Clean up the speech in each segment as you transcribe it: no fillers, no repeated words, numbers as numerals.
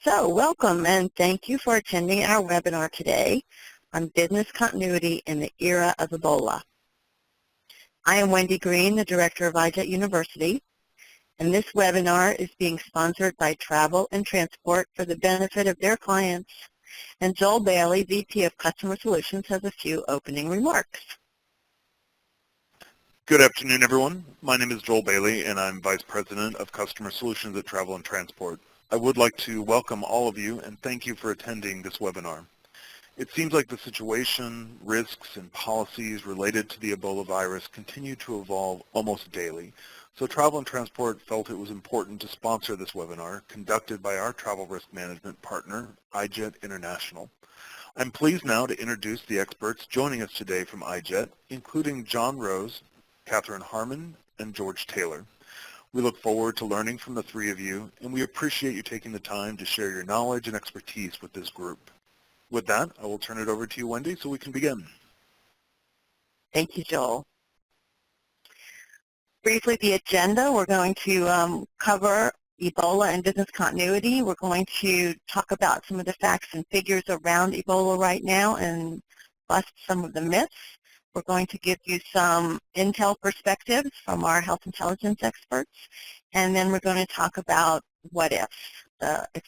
So welcome and thank you for attending our webinar today on business continuity in the era of Ebola. I am Wendy Green, the director of iJET University, and this webinar is being sponsored by Travel and Transport for the benefit of their clients, and Joel Bailey, VP of Customer Solutions, has a few opening remarks. Good afternoon, everyone. My name is Joel Bailey, and I'm Vice President of Customer Solutions at Travel and Transport. I would like to welcome all of you and thank you for attending this webinar. It seems like the situation, risks, and policies related to the Ebola virus continue to evolve almost daily. So Travel and Transport felt it was important to sponsor this webinar conducted by our travel risk management partner, iJET International. I'm pleased now to introduce the experts joining us today from iJET, including John Rose, Katherine Harmon, and George Taylor. We look forward to learning from the three of you, and we appreciate you taking the time to share your knowledge and expertise with this group. With that, I will turn it over to you, Wendy, so we can begin. Thank you, Joel. Briefly, the agenda, we're going to cover Ebola and business continuity. We're going to talk about some of the facts and figures around Ebola right now and bust some of the myths. We're going to give you some intel perspectives from our health intelligence experts, and then we're going to talk about what if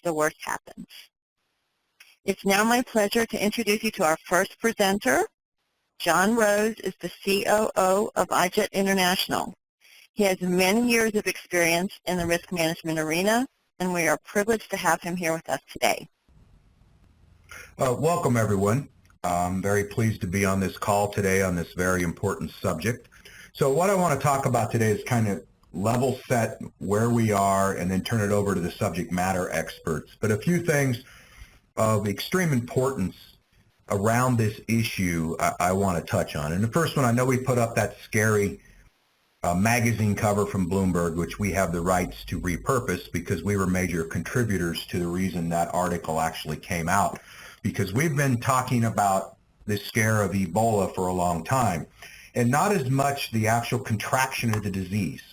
the worst happens. It's now my pleasure to introduce you to our first presenter. John Rose is the COO of iJET International. He has many years of experience in the risk management arena, and we are privileged to have him here with us today. Welcome, everyone. I'm very pleased to be on this call today on this very important subject. So what I want to talk about today is kind of level set where we are and then turn it over to the subject matter experts. But a few things of extreme importance around this issue I want to touch on. And the first one, I know we put up that scary magazine cover from Bloomberg, which we have the rights to repurpose because we were major contributors to the reason that article actually came out. Because we've been talking about this scare of Ebola for a long time, and not as much the actual contraction of the disease.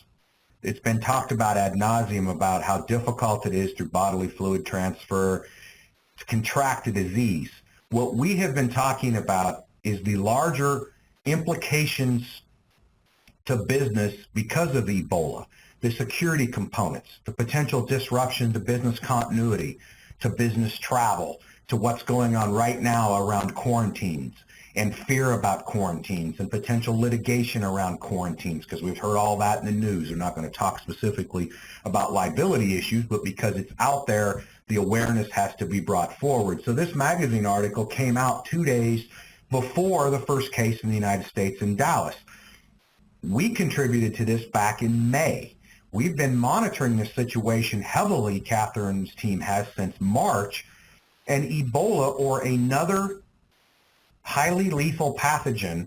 It's been talked about ad nauseum about how difficult it is through bodily fluid transfer to contract a disease. What we have been talking about is the larger implications to business because of Ebola, the security components, the potential disruption to business continuity, to business travel, to what's going on right now around quarantines and fear about quarantines and potential litigation around quarantines, because we've heard all that in the news. We're not going to talk specifically about liability issues, but because it's out there, the awareness has to be brought forward. So this magazine article came out 2 days before the first case in the United States in Dallas. We contributed to this back in May. We've been monitoring this situation heavily, Katherine's team has, since March. And Ebola, or another highly lethal pathogen,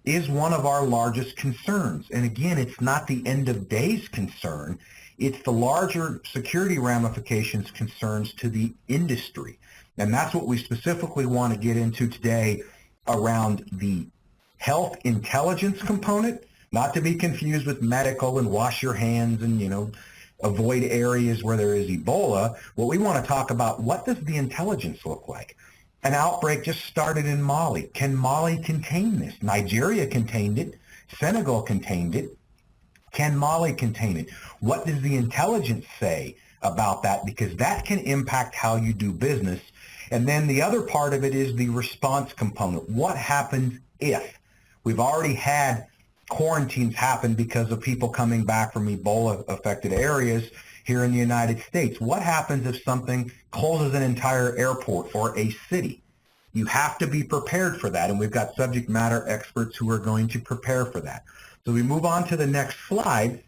is one of our largest concerns. And again, it's not the end of days concern. It's the larger security ramifications concerns to the industry. And that's what we specifically want to get into today around the health intelligence component, not to be confused with medical and wash your hands and, avoid areas where there is Ebola. What we want to talk about, what does the intelligence look like? An outbreak just started in Mali. Can Mali contain this? Nigeria contained it. Senegal contained it. Can Mali contain it? What does the intelligence say about that? Because that can impact how you do business. And then the other part of it is the response component. What happens if? We've already had quarantines happen because of people coming back from Ebola-affected areas here in the United States. What happens if something closes an entire airport or a city? You have to be prepared for that, and we've got subject matter experts who are going to prepare for that. So we move on to the next slide.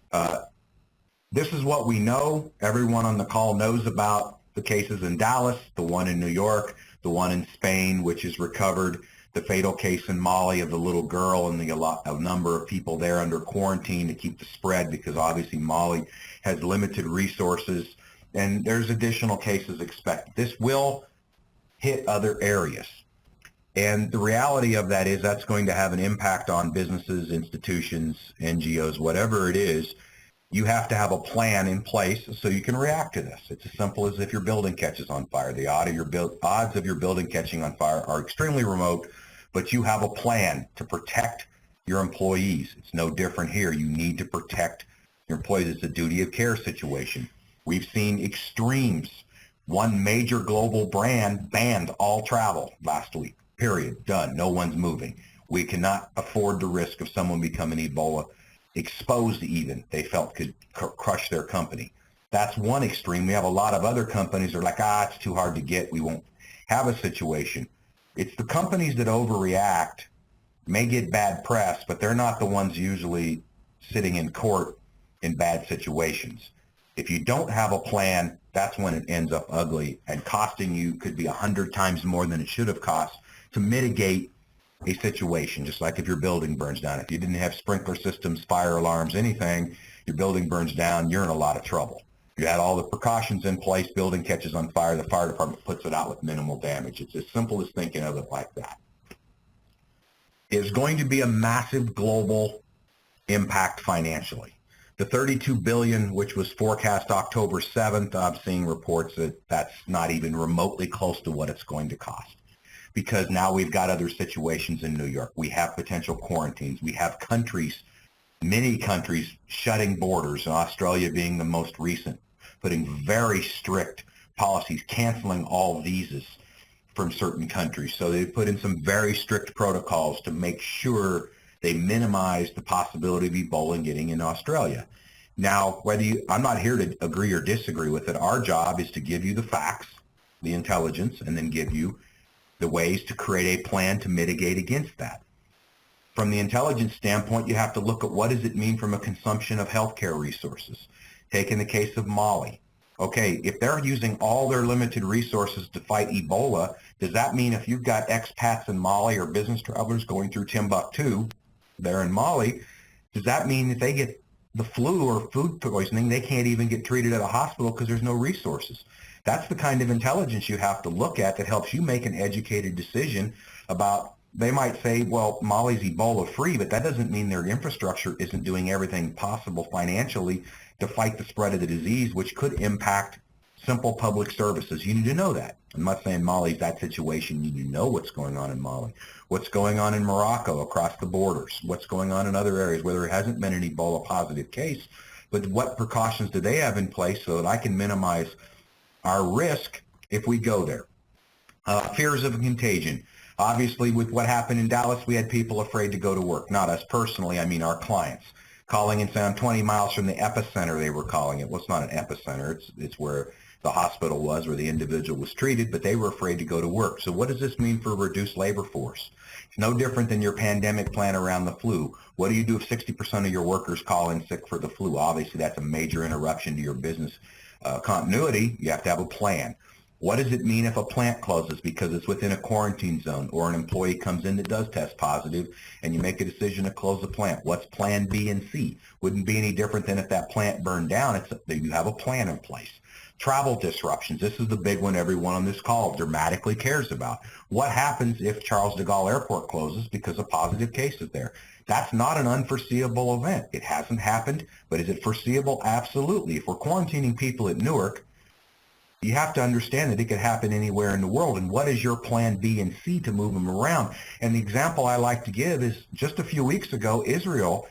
This is what we know. Everyone on the call knows about the cases in Dallas, the one in New York, the one in Spain, which is recovered, the fatal case in Mali of the little girl and a number of people there under quarantine to keep the spread, because obviously Mali has limited resources, and there's additional cases expected. This will hit other areas. And the reality of that is that's going to have an impact on businesses, institutions, NGOs, whatever it is. you have to have a plan in place so you can react to this. It's as simple as if your building catches on fire. The odds of your building catching on fire are extremely remote, but you have a plan to protect your employees. It's no different here. You need to protect your employees. It's a duty of care situation. We've seen extremes. One major global brand banned all travel last week. Period. Done. No one's moving. We cannot afford the risk of someone becoming Ebola exposed even, they felt could crush their company. That's one extreme. We have a lot of other companies that are like, it's too hard to get. We won't have a situation. It's the companies that overreact, may get bad press, but they're not the ones usually sitting in court in bad situations. If you don't have a plan, that's when it ends up ugly and costing you could be 100 times more than it should have cost to mitigate a situation, just like if your building burns down. If you didn't have sprinkler systems, fire alarms, anything, your building burns down, you're in a lot of trouble. You had all the precautions in place, building catches on fire, the fire department puts it out with minimal damage. It's as simple as thinking of it like that. It's going to be a massive global impact financially. The $32 billion, which was forecast October 7th, I'm seeing reports that that's not even remotely close to what it's going to cost. Because now we've got other situations in New York. We have potential quarantines. We have countries, many countries, shutting borders, and Australia being the most recent, putting very strict policies, canceling all visas from certain countries. So they put in some very strict protocols to make sure they minimize the possibility of Ebola getting in Australia. Now, I'm not here to agree or disagree with it. Our job is to give you the facts, the intelligence, and then give you the ways to create a plan to mitigate against that. From the intelligence standpoint, you have to look at what does it mean from a consumption of healthcare resources. Take in the case of Mali. Okay, if they're using all their limited resources to fight Ebola, does that mean if you've got expats in Mali or business travelers going through Timbuktu, there in Mali, does that mean if they get the flu or food poisoning, they can't even get treated at a hospital because there's no resources? That's the kind of intelligence you have to look at that helps you make an educated decision about, they might say, well, Mali's Ebola free, but that doesn't mean their infrastructure isn't doing everything possible financially to fight the spread of the disease, which could impact simple public services. You need to know that. I'm not saying Mali's that situation. You need to know what's going on in Mali, what's going on in Morocco across the borders, what's going on in other areas where there hasn't been an Ebola positive case, but what precautions do they have in place so that I can minimize our risk if we go there. Fears of contagion. Obviously, with what happened in Dallas, we had people afraid to go to work. Not us personally, I mean our clients. Calling and saying, I'm 20 miles from the epicenter, they were calling it. Well, it's not an epicenter. It's where the hospital was, where the individual was treated, but they were afraid to go to work. So what does this mean for a reduced labor force? It's no different than your pandemic plan around the flu. What do you do if 60% of your workers call in sick for the flu? Obviously, that's a major interruption to your business continuity. You have to have a plan. What does it mean if a plant closes because it's within a quarantine zone, or an employee comes in that does test positive and you make a decision to close the plant? What's plan B and C? Wouldn't be any different than if that plant burned down. You have a plan in place. Travel disruptions. This is the big one everyone on this call dramatically cares about. What happens if Charles de Gaulle Airport closes because a positive case is there? That's not an unforeseeable event. It hasn't happened, but is it foreseeable? Absolutely. If we're quarantining people at Newark, you have to understand that it could happen anywhere in the world. And what is your plan B and C to move them around? And the example I like to give is just a few weeks ago, Israel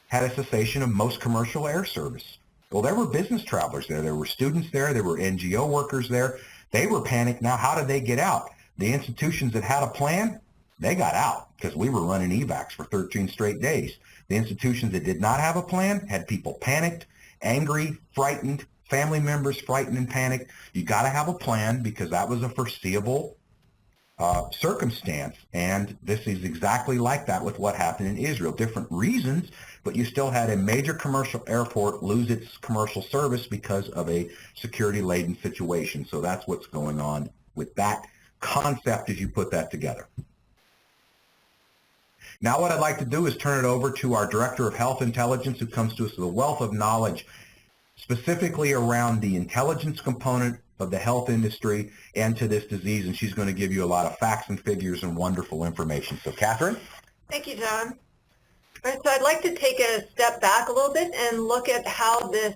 had a cessation of most commercial air service. Well, there were business travelers there. There were students there. There were NGO workers there. They were panicked. Now, how did they get out? The institutions that had a plan, they got out because we were running evacs for 13 straight days. The institutions that did not have a plan had people panicked, angry, frightened, family members frightened and panicked. You got to have a plan because that was a foreseeable circumstance. And this is exactly like that with what happened in Israel. Different reasons, but you still had a major commercial airport lose its commercial service because of a security-laden situation. So that's what's going on with that concept as you put that together. Now what I'd like to do is turn it over to our Director of Health Intelligence, who comes to us with a wealth of knowledge specifically around the intelligence component of the health industry and to this disease, and she's going to give you a lot of facts and figures and wonderful information. So, Katherine? Thank you, John. All right, so I'd like to take a step back a little bit and look at how this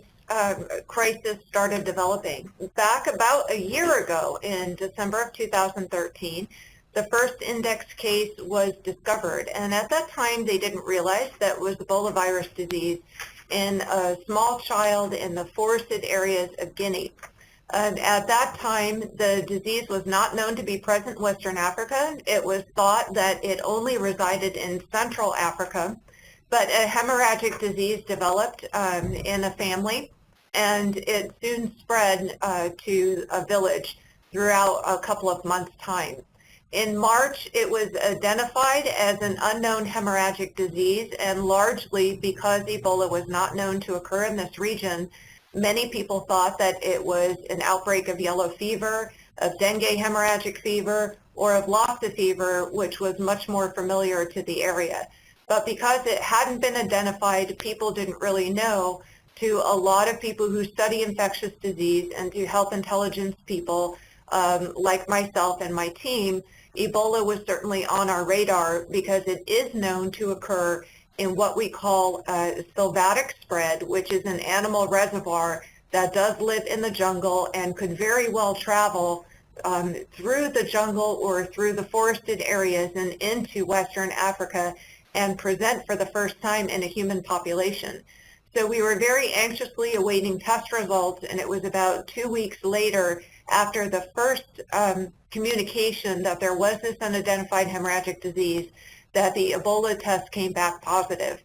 crisis started developing. Back about a year ago, in December of 2013, the first index case was discovered, and at that time they didn't realize that it was Ebola virus disease in a small child in the forested areas of Guinea. At that time, the disease was not known to be present in Western Africa. It was thought that it only resided in Central Africa, but a hemorrhagic disease developed in a family, and it soon spread to a village throughout a couple of months' time. In March, it was identified as an unknown hemorrhagic disease, and largely because Ebola was not known to occur in this region, many people thought that it was an outbreak of yellow fever, of dengue hemorrhagic fever, or of Lassa fever, which was much more familiar to the area. But because it hadn't been identified, people didn't really know. To a lot of people who study infectious disease and to health intelligence people like myself and my team, Ebola was certainly on our radar because it is known to occur in what we call sylvatic spread, which is an animal reservoir that does live in the jungle and could very well travel through the jungle or through the forested areas and into Western Africa and present for the first time in a human population. So we were very anxiously awaiting test results, and it was about 2 weeks later after the first communication that there was this unidentified hemorrhagic disease that the Ebola test came back positive.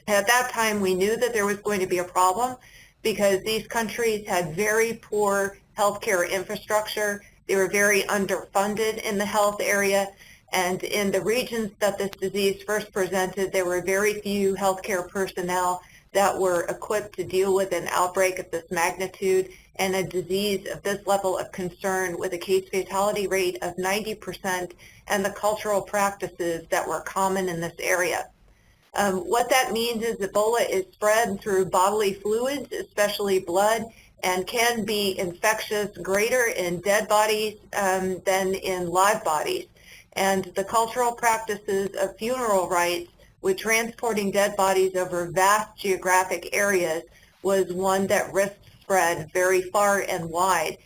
At that time, we knew that there was going to be a problem because these countries had very poor healthcare infrastructure. They were very underfunded in the health area. And in the regions that this disease first presented, there were very few healthcare personnel that were equipped to deal with an outbreak of this magnitude and a disease of this level of concern with a case fatality rate of 90% and the cultural practices that were common in this area. What that means is Ebola is spread through bodily fluids, especially blood, and can be infectious greater in dead bodies than in live bodies. And the cultural practices of funeral rites with transporting dead bodies over vast geographic areas was one that risked spread very far and wide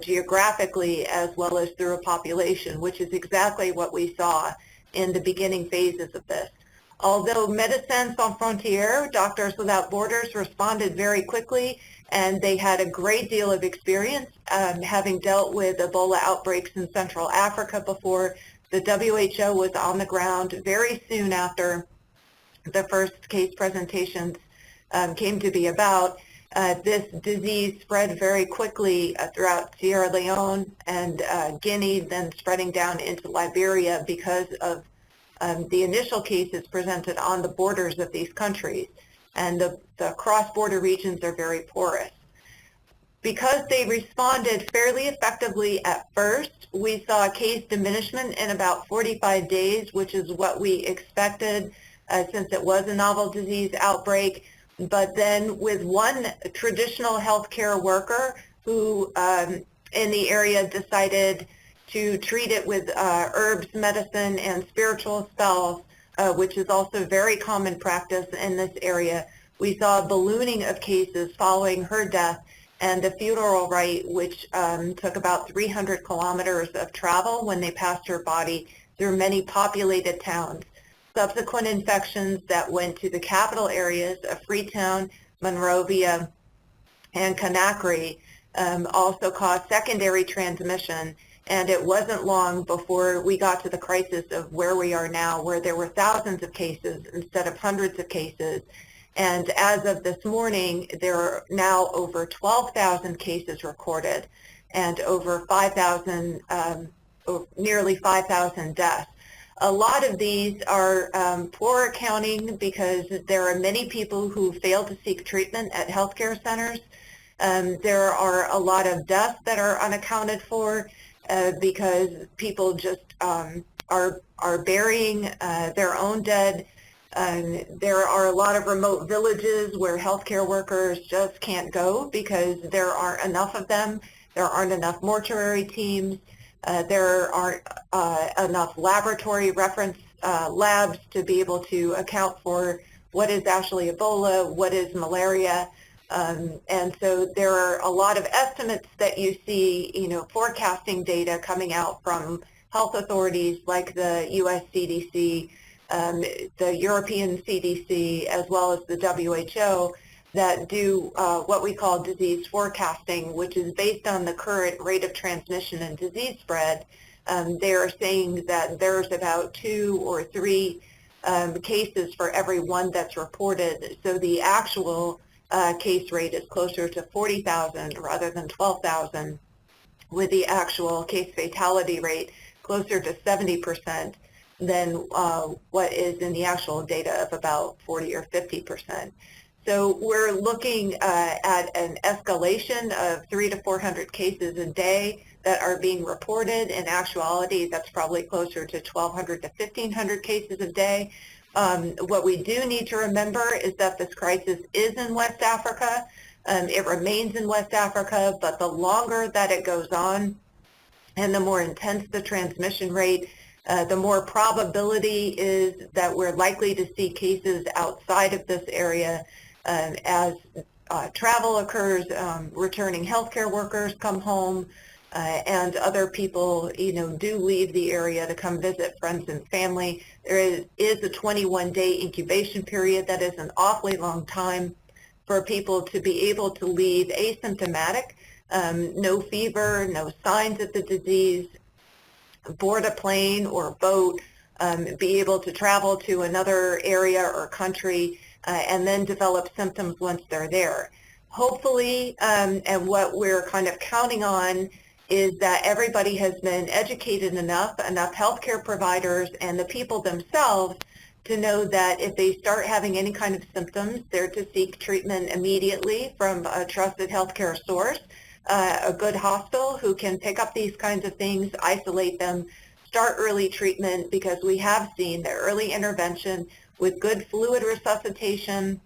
geographically as well as through a population, which is exactly what we saw in the beginning phases of this. Although Médecins Sans Frontières, Doctors Without Borders, responded very quickly, and they had a great deal of experience having dealt with Ebola outbreaks in Central Africa before. The WHO was on the ground very soon after the first case presentations came to be about. This disease spread very quickly throughout Sierra Leone and Guinea, then spreading down into Liberia because of the initial cases presented on the borders of these countries. And the cross-border regions are very porous. Because they responded fairly effectively at first, we saw case diminishment in about 45 days, which is what we expected since it was a novel disease outbreak. But then with one traditional healthcare worker who in the area decided to treat it with herbs, medicine, and spiritual spells, which is also very common practice in this area, we saw a ballooning of cases following her death and a funeral rite, which took about 300 kilometers of travel when they passed her body through many populated towns. Subsequent infections that went to the capital areas of Freetown, Monrovia, and Conakry also caused secondary transmission, and it wasn't long before we got to the crisis of where we are now, where there were thousands of cases instead of hundreds of cases. And as of this morning, there are now over 12,000 cases recorded and over 5,000, nearly 5,000 deaths. A lot of these are poor accounting because there are many people who fail to seek treatment at healthcare centers. There are a lot of deaths that are unaccounted for because people just are burying their own dead. There are a lot of remote villages where healthcare workers just can't go because there aren't enough of them. There aren't enough mortuary teams. There aren't enough laboratory reference labs to be able to account for what is actually Ebola, what is malaria. And so there are a lot of estimates that you see, forecasting data coming out from health authorities like the US CDC, the European CDC, as well as the WHO, that do what we call disease forecasting, which is based on the current rate of transmission and disease spread. They are saying that there's about 2 or 3 cases for every one that's reported. So the actual case rate is closer to 40,000 rather than 12,000, with the actual case fatality rate closer to 70% than what is in the actual data of about 40 or 50%. So we're looking at an escalation of 300 to 400 cases a day that are being reported. In actuality, that's probably closer to 1,200 to 1,500 cases a day. What we do need to remember is that this crisis is in West Africa. It remains in West Africa, but the longer that it goes on and the more intense the transmission rate, the more probability is that we're likely to see cases outside of this area as travel occurs, returning healthcare workers come home, and other people, do leave the area to come visit friends and family. There is a 21-day incubation period. That is an awfully long time for people to be able to leave asymptomatic, no fever, no signs of the disease, board a plane or boat, be able to travel to another area or country, and then develop symptoms once they're there. Hopefully, and what we're kind of counting on is that everybody has been educated enough healthcare providers and the people themselves to know that if they start having any kind of symptoms, they're to seek treatment immediately from a trusted healthcare source, a good hospital who can pick up these kinds of things, isolate them, start early treatment, because we have seen that early intervention with good fluid resuscitation,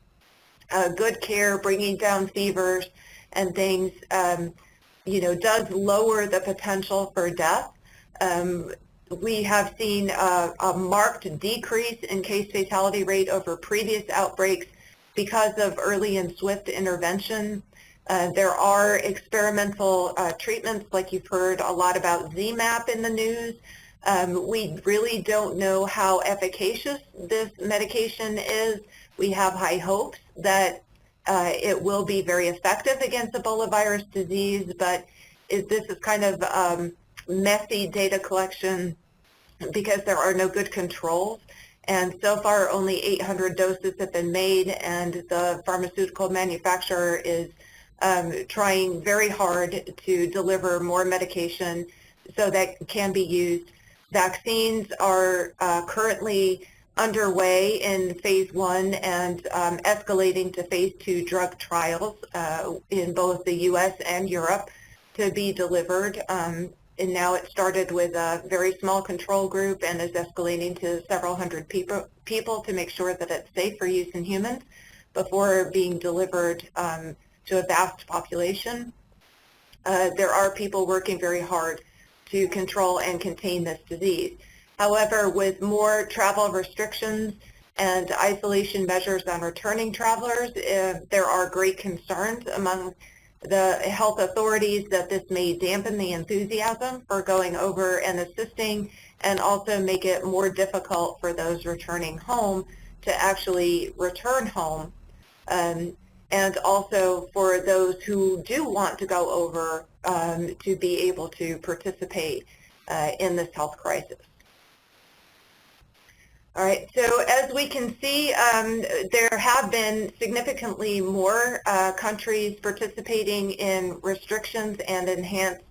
good care, bringing down fevers and things, does lower the potential for death. We have seen a marked decrease in case fatality rate over previous outbreaks because of early and swift intervention. There are experimental treatments, like you've heard a lot about ZMapp in the news. We really don't know how efficacious this medication is. We have high hopes that it will be very effective against Ebola virus disease, but this is kind of messy data collection because there are no good controls. And so far, only 800 doses have been made, and the pharmaceutical manufacturer is trying very hard to deliver more medication so that can be used. Vaccines are currently underway in phase 1 and escalating to phase 2 drug trials in both the US and Europe to be delivered. And now it started with a very small control group and is escalating to several hundred people to make sure that it's safe for use in humans before being delivered to a vast population. There are people working very hard to control and contain this disease. However, with more travel restrictions and isolation measures on returning travelers, there are great concerns among the health authorities that this may dampen the enthusiasm for going over and assisting, and also make it more difficult for those returning home to actually return home, and also for those who do want to go over to be able to participate in this health crisis. All right, so as we can see, there have been significantly more countries participating in restrictions and enhanced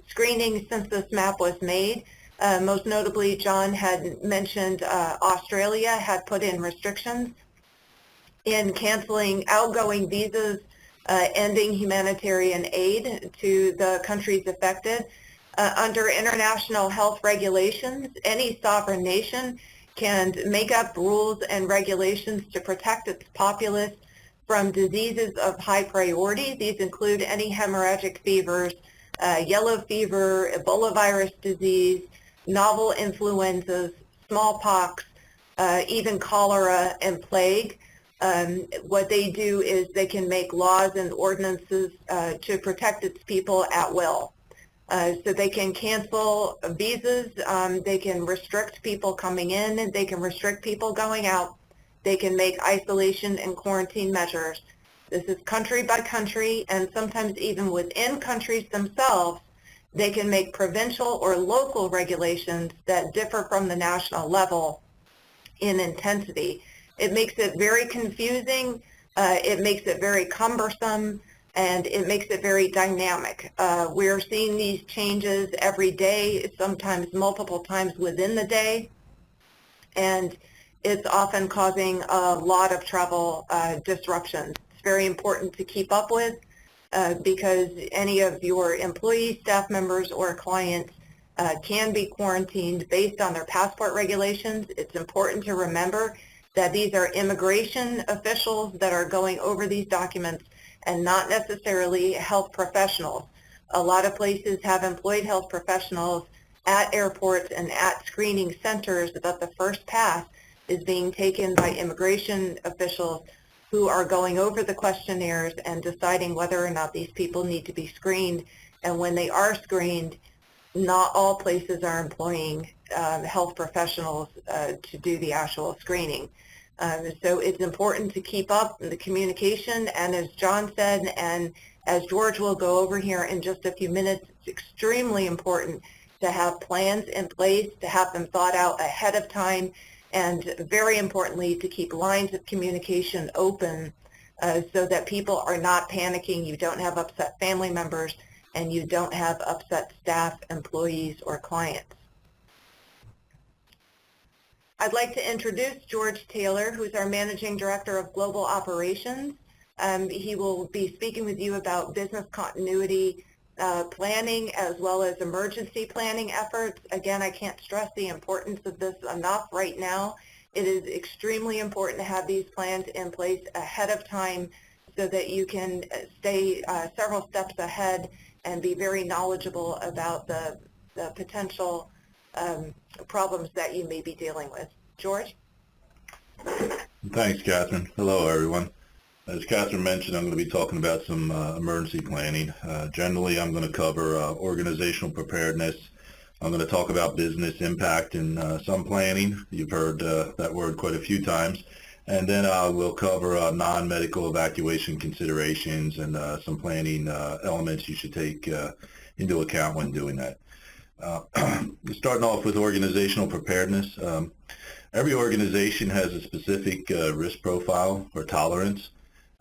screening since this map was made. Most notably, John had mentioned Australia had put in restrictions in canceling outgoing visas, ending humanitarian aid to the countries affected. Under international health regulations, any sovereign nation can make up rules and regulations to protect its populace from diseases of high priority. These include any hemorrhagic fevers, yellow fever, Ebola virus disease, novel influenzas, smallpox, even cholera and plague. What they do is they can make laws and ordinances to protect its people at will. So they can cancel visas, they can restrict people coming in, they can restrict people going out, they can make isolation and quarantine measures. This is country by country, and sometimes even within countries themselves, they can make provincial or local regulations that differ from the national level in intensity. It makes it very confusing, it makes it very cumbersome, and it makes it very dynamic. We're seeing these changes every day, sometimes multiple times within the day, and it's often causing a lot of travel disruptions. It's very important to keep up with because any of your employees, staff members, or clients can be quarantined based on their passport regulations. It's important to remember that these are immigration officials that are going over these documents and not necessarily health professionals. A lot of places have employed health professionals at airports and at screening centers that the first pass is being taken by immigration officials who are going over the questionnaires and deciding whether or not these people need to be screened. And when they are screened, not all places are employing health professionals to do the actual screening. So it's important to keep up the communication, and as John said, and as George will go over here in just a few minutes, it's extremely important to have plans in place, to have them thought out ahead of time, and very importantly, to keep lines of communication open so that people are not panicking, you don't have upset family members, and you don't have upset staff, employees, or clients. I'd like to introduce George Taylor, who's our Managing Director of Global Operations. He will be speaking with you about business continuity planning as well as emergency planning efforts. Again, I can't stress the importance of this enough right now. It is extremely important to have these plans in place ahead of time so that you can stay several steps ahead and be very knowledgeable about the potential problems that you may be dealing with. George? Thanks, Catherine. Hello, everyone. As Catherine mentioned, I'm going to be talking about some emergency planning. Generally, I'm going to cover organizational preparedness. I'm going to talk about business impact and some planning. You've heard that word quite a few times. And then we'll cover non-medical evacuation considerations and some planning elements you should take into account when doing that. Starting off with organizational preparedness. Every organization has a specific risk profile or tolerance.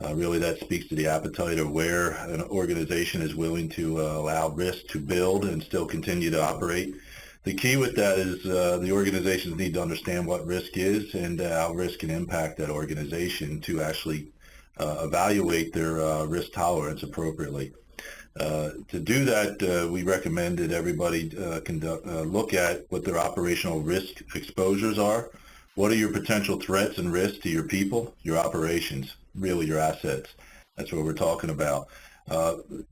Really, that speaks to the appetite of where an organization is willing to allow risk to build and still continue to operate. The key with that is the organizations need to understand what risk is and how risk can impact that organization to actually evaluate their risk tolerance appropriately. To do that, we recommend that everybody look at what their operational risk exposures are. What are your potential threats and risks to your people, your operations, really your assets? That's what we're talking about.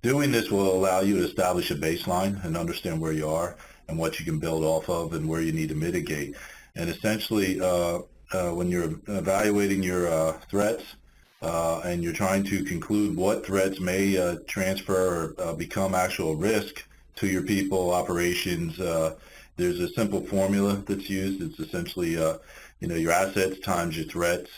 Doing this will allow you to establish a baseline and understand where you are and what you can build off of and where you need to mitigate. And essentially, when you're evaluating your threats and you're trying to conclude what threats may transfer or become actual risk to your people, operations, there's a simple formula that's used. It's essentially, your assets times your threats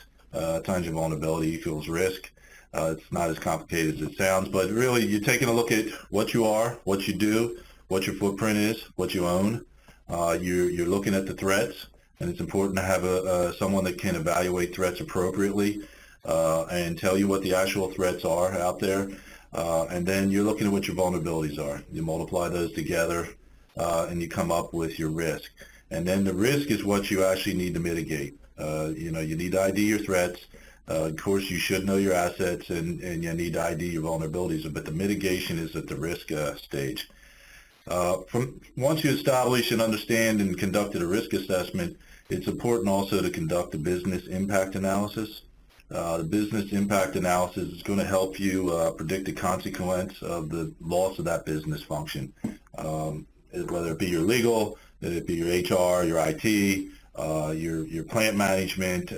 times your vulnerability equals risk. It's not as complicated as it sounds, but really you're taking a look at what you are, what you do, what your footprint is, what you own. You're looking at the threats, and it's important to have someone that can evaluate threats appropriately and tell you what the actual threats are out there. And then you're looking at what your vulnerabilities are. You multiply those together and you come up with your risk. And then the risk is what you actually need to mitigate. You need to ID your threats. Of course, you should know your assets and you need to ID your vulnerabilities, but the mitigation is at the risk stage. Once you establish and understand and conducted a risk assessment, it's important also to conduct a business impact analysis. The business impact analysis is going to help you predict the consequence of the loss of that business function, whether it be your legal, whether it be your HR, your IT, your plant management,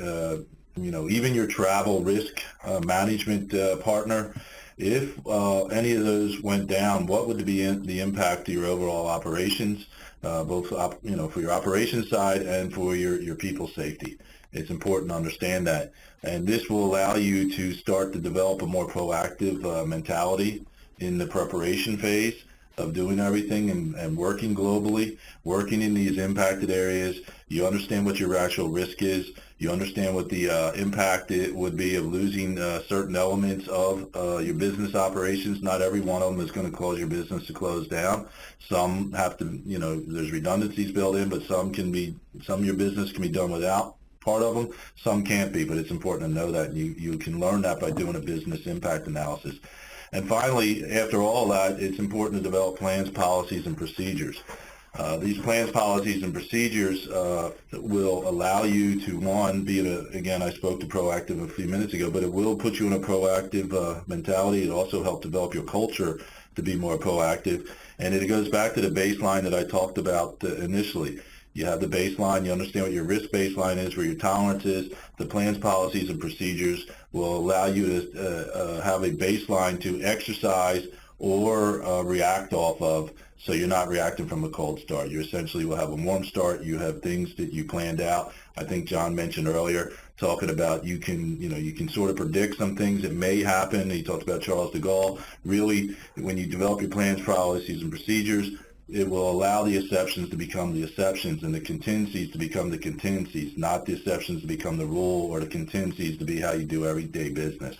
even your travel risk management partner. If any of those went down, what would be the impact to your overall operations, both for your operations side and for your people's safety? It's important to understand that, and this will allow you to start to develop a more proactive mentality in the preparation phase of doing everything and working globally, working in these impacted areas. You understand what your actual risk is. You understand what the impact it would be of losing certain elements of your business operations. Not every one of them is going to cause your business to close down. Some have to, there's redundancies built in, but some of your business can be done without part of them. Some can't be, but it's important to know that. And you can learn that by doing a business impact analysis. And finally, after all that, it's important to develop plans, policies, and procedures. These plans, policies, and procedures will allow you to, one, again, I spoke to proactive a few minutes ago, but it will put you in a proactive mentality. It also helps develop your culture to be more proactive. And it goes back to the baseline that I talked about initially. You have the baseline, you understand what your risk baseline is, where your tolerance is. The plans, policies, and procedures will allow you to have a baseline to exercise or react off of, so you're not reacting from a cold start. You essentially will have a warm start. You have things that you planned out. I think John mentioned earlier, talking about you can sort of predict some things that may happen. He talked about Charles de Gaulle. Really, when you develop your plans, policies, and procedures, it will allow the exceptions to become the exceptions and the contingencies to become the contingencies, not the exceptions to become the rule or the contingencies to be how you do everyday business.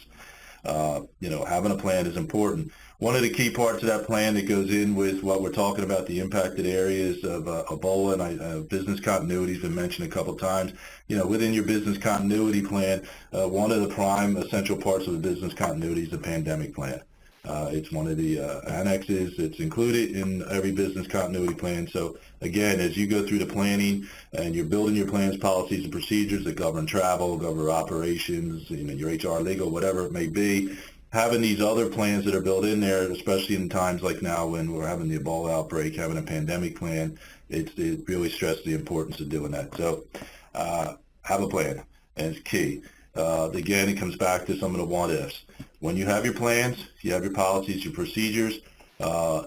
Having a plan is important. One of the key parts of that plan that goes in with what we're talking about, the impacted areas of Ebola, and business continuity has been mentioned a couple of times. Within your business continuity plan, one of the prime essential parts of the business continuity is the pandemic plan. It's one of the annexes. It's included in every business continuity plan. So again, as you go through the planning and you're building your plans, policies, and procedures that govern travel, govern operations, your HR, legal, whatever it may be, having these other plans that are built in there, especially in times like now when we're having the Ebola outbreak, having a pandemic plan, it really stresses the importance of doing that. So have a plan, and it's key. Again, it comes back to some of the what-ifs. When you have your plans, you have your policies, your procedures,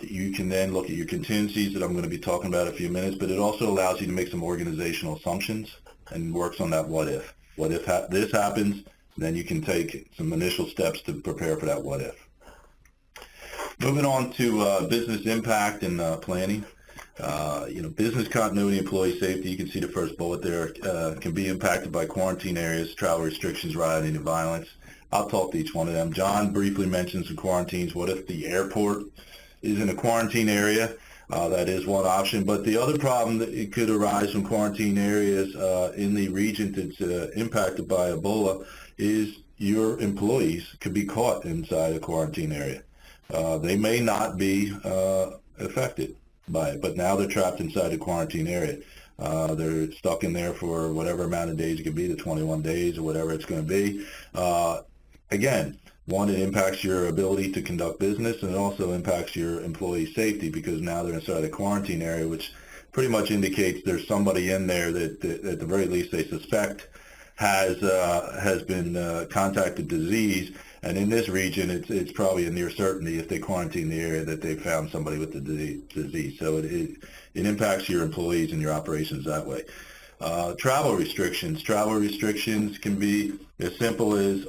you can then look at your contingencies that I'm going to be talking about in a few minutes, but it also allows you to make some organizational assumptions and works on that what-if. What if this happens? Then you can take some initial steps to prepare for that what-if. Moving on to business impact and planning. Business continuity, employee safety, you can see the first bullet there, can be impacted by quarantine areas, travel restrictions, rioting, and violence. I'll talk to each one of them. John briefly mentioned some quarantines. What if the airport is in a quarantine area? That is one option. But the other problem that it could arise from quarantine areas in the region that's impacted by Ebola is your employees could be caught inside a quarantine area. They may not be affected by it, but now they're trapped inside a quarantine area. They're stuck in there for whatever amount of days it could be, the 21 days or whatever it's going to be. Again, one, it impacts your ability to conduct business, and it also impacts your employee safety because now they're inside a quarantine area, which pretty much indicates there's somebody in there that at the very least they suspect has been contacted disease. And in this region, it's probably a near certainty if they quarantine the area that they found somebody with the disease. So it impacts your employees and your operations that way. Travel restrictions. Travel restrictions can be as simple as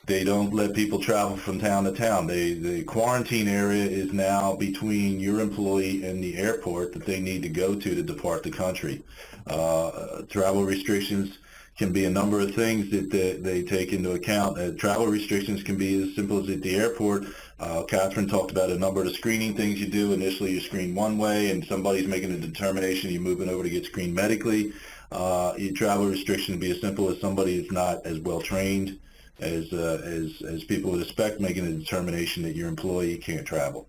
they don't let people travel from town to town. The quarantine area is now between your employee and the airport that they need to go to depart the country. Travel restrictions can be a number of things that they take into account. Travel restrictions can be as simple as at the airport. Katherine talked about a number of the screening things you do. Initially, you screen one way, and somebody's making a determination. You're moving over to get screened medically. Your travel restriction can be as simple as somebody is not as well trained as people would expect, making a determination that your employee can't travel.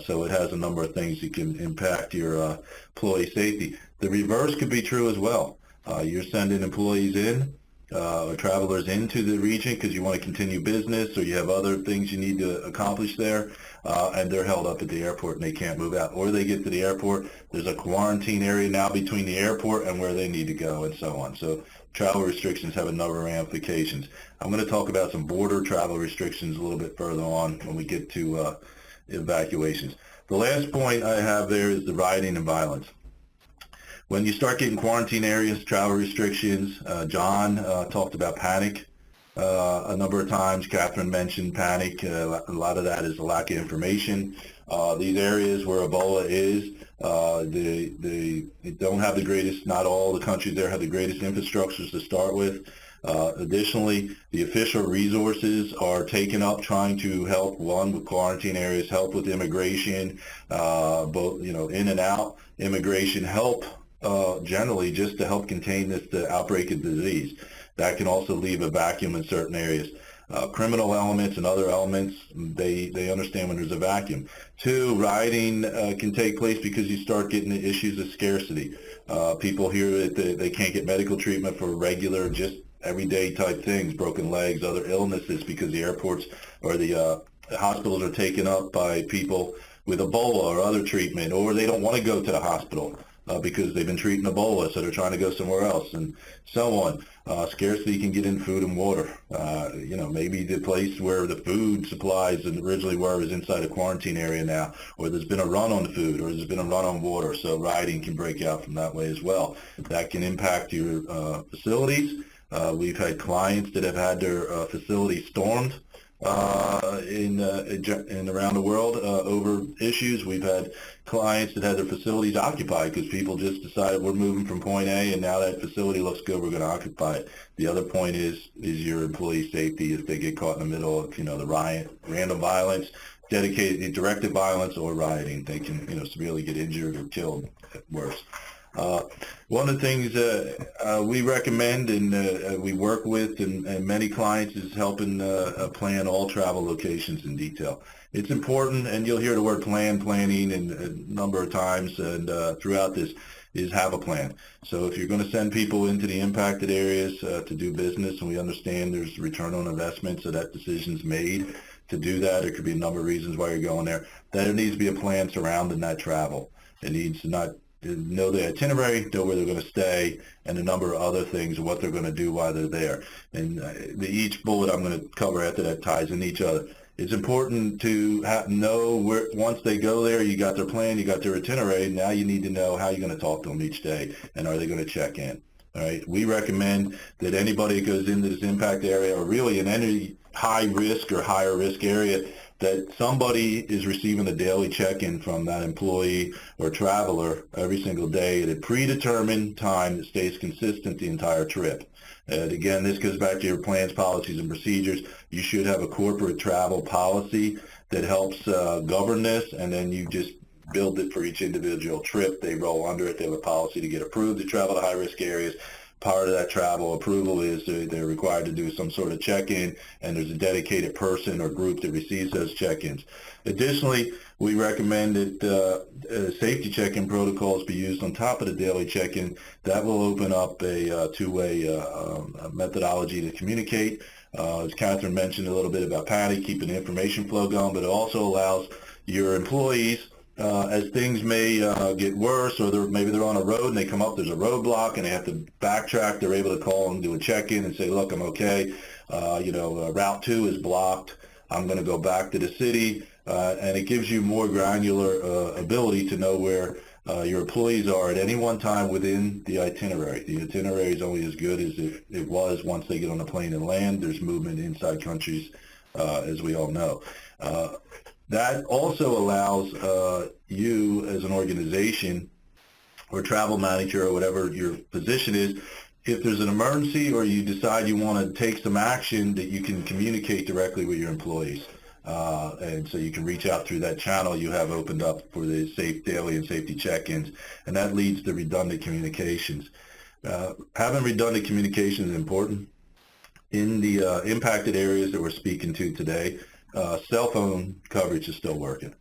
So it has a number of things that can impact your employee safety. The reverse could be true as well. You're sending employees in, or travelers into the region because you want to continue business or you have other things you need to accomplish there, and they're held up at the airport and they can't move out. Or they get to the airport, there's a quarantine area now between the airport and where they need to go and so on. So travel restrictions have a number of ramifications. I'm going to talk about some border travel restrictions a little bit further on when we get to evacuations. The last point I have there is the rioting and violence. When you start getting quarantine areas, travel restrictions, John talked about panic a number of times. Katherine mentioned panic. A lot of that is a lack of information. These areas where Ebola is, they don't have the greatest, not all the countries there have the greatest infrastructures to start with. Additionally, the official resources are taken up trying to help, one, with quarantine areas, help with immigration, both, in and out immigration, help generally just to help contain the outbreak of disease. That can also leave a vacuum in certain areas. Criminal elements and other elements, they understand when there's a vacuum. Two, rioting can take place because you start getting the issues of scarcity. People hear that they can't get medical treatment for regular, just everyday type things, broken legs, other illnesses, because the airports or the hospitals are taken up by people with Ebola or other treatment, or they don't want to go to the hospital because they've been treating Ebola, so they're trying to go somewhere else, and so on. Scarcity can get in food and water. Maybe the place where the food supplies originally were is inside a quarantine area now, or there's been a run on the food, or there's been a run on water, so rioting can break out from that way as well. That can impact your facilities. We've had clients that have had their facilities stormed in around the world over issues. We've had clients that had their facilities occupied because people just decided we're moving from point A and now that facility looks good, we're going to occupy it. The other point is your employee safety if they get caught in the middle of the riot, random violence, directed violence, or rioting. They can severely get injured or killed at worst. One of the things we recommend and we work with and many clients is helping plan all travel locations in detail. It's important, and you'll hear the word planning and a number of times and throughout this, is have a plan. So if you're going to send people into the impacted areas to do business, and we understand there's return on investment, so that decision's made to do that. There could be a number of reasons why you're going there. There needs to be a plan surrounding that travel. It needs to not know the itinerary, know where they're going to stay, and a number of other things, what they're going to do while they're there. And each bullet I'm going to cover after that ties in each other. It's important to know where, once they go there, you got their plan, you got their itinerary, now you need to know how you're going to talk to them each day, and are they going to check in. All right. We recommend that anybody that goes into this impact area, or really in any high risk or higher risk area, that somebody is receiving a daily check-in from that employee or traveler every single day at a predetermined time that stays consistent the entire trip. And again, this goes back to your plans, policies, and procedures. You should have a corporate travel policy that helps govern this, and then you just build it for each individual trip. They roll under it. They have a policy to get approved to travel to high-risk areas. Part of that travel approval is they're required to do some sort of check-in, and there's a dedicated person or group that receives those check-ins. Additionally, we recommend that safety check-in protocols be used on top of the daily check-in. That will open up a two-way methodology to communicate. As Katherine mentioned a little bit about panic, keeping the information flow going, but it also allows your employees, as things may get worse, or maybe they're on a road and they come up, there's a roadblock and they have to backtrack, they're able to call and do a check-in and say, look, I'm okay, Route 2 is blocked, I'm going to go back to the city, and it gives you more granular ability to know where your employees are at any one time within the itinerary. The itinerary is only as good as it was once they get on a plane and land. There's movement inside countries, as we all know. That also allows you as an organization or travel manager or whatever your position is, if there's an emergency or you decide you want to take some action, that you can communicate directly with your employees. And so you can reach out through that channel you have opened up for the safe daily and safety check-ins, and that leads to redundant communications. Having redundant communication is important. In the impacted areas that we're speaking to today, cell phone coverage is still working.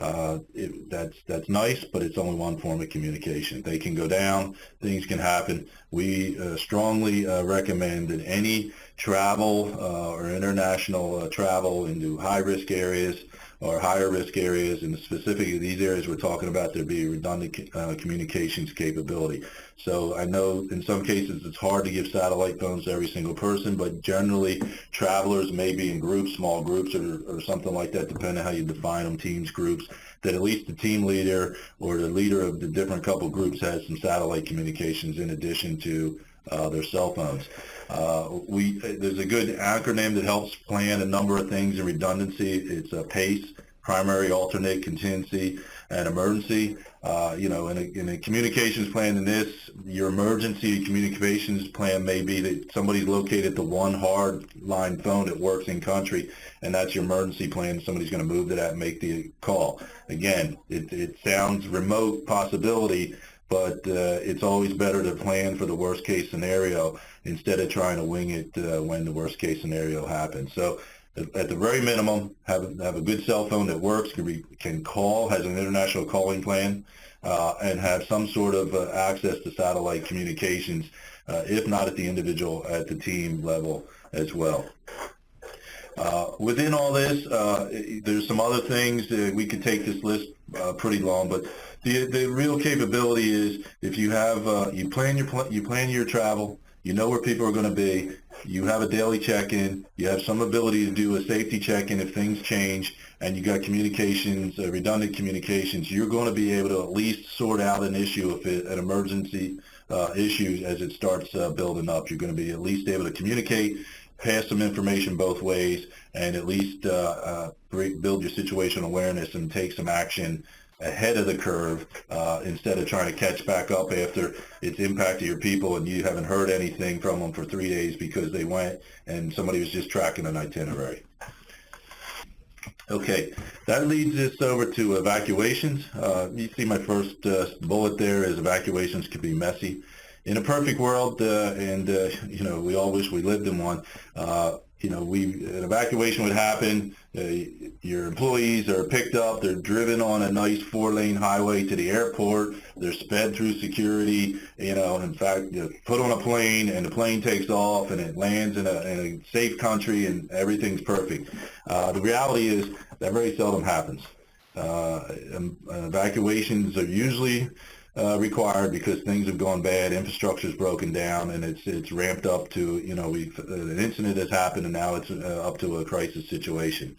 That's nice, but it's only one form of communication. They can go down, things can happen. We strongly recommend that any travel or international travel into high-risk areas or higher risk areas, and specifically these areas we're talking about, there be redundant communications capability. So I know in some cases it's hard to give satellite phones to every single person, but generally travelers may be in groups, small groups or something like that, depending on how you define them, teams, groups, that at least the team leader or the leader of the different couple groups has some satellite communications in addition to their cell phones. There's a good acronym that helps plan a number of things in redundancy. It's PACE, primary, alternate, contingency, and emergency. In a communications plan in this, your emergency communications plan may be that somebody's located the one hard line phone that works in country, and that's your emergency plan. Somebody's going to move to that and make the call. Again, it sounds remote possibility, but it's always better to plan for the worst case scenario instead of trying to wing it when the worst case scenario happens. So at the very minimum, have a good cell phone that works, can call, has an international calling plan, and have some sort of access to satellite communications, if not at the individual, at the team level as well. Within all this, there's some other things. We could take this list pretty long, but the real capability is if you have you plan your travel, you know where people are going to be, you have a daily check-in, you have some ability to do a safety check-in if things change, and you got communications, redundant communications, you're going to be able to at least sort out an issue if an emergency issue as it starts building up. You're going to be at least able to communicate, pass some information both ways, and at least build your situational awareness and take some action ahead of the curve instead of trying to catch back up after it's impacted your people and you haven't heard anything from them for 3 days because they went and somebody was just tracking an itinerary. Okay, that leads us over to evacuations. You see my first bullet there is evacuations can be messy. In a perfect world, we all wish we lived in one, an evacuation would happen, your employees are picked up, they're driven on a nice 4-lane highway to the airport, they're sped through security, in fact, put on a plane and the plane takes off and it lands in a safe country and everything's perfect. The reality is that very seldom happens. Evacuations are usually required because things have gone bad, infrastructure is broken down, and it's ramped up to, an incident has happened and now it's up to a crisis situation.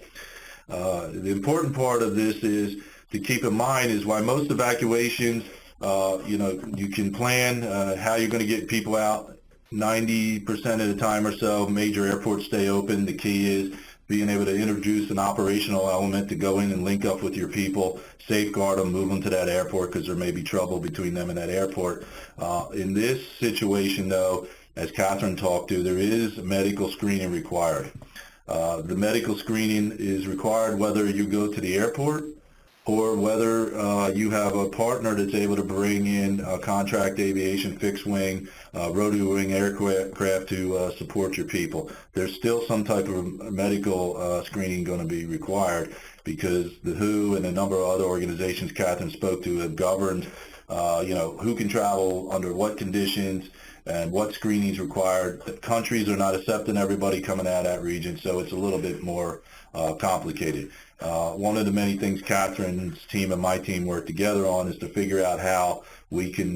The important part of this is to keep in mind is why most evacuations, you can plan how you're going to get people out 90% of the time or so. Major airports stay open. The key is being able to introduce an operational element to go in and link up with your people, safeguard them, move them to that airport because there may be trouble between them and that airport. In this situation, though, as Katherine talked to, there is medical screening required. The medical screening is required whether you go to the airport or whether you have a partner that's able to bring in a contract aviation, fixed wing, rotary wing aircraft to support your people. There's still some type of medical screening going to be required because the WHO and a number of other organizations Katherine spoke to have governed, who can travel under what conditions and what screenings required. The countries are not accepting everybody coming out of that region, so it's a little bit more complicated. One of the many things Katherine's team and my team work together on is to figure out how we can,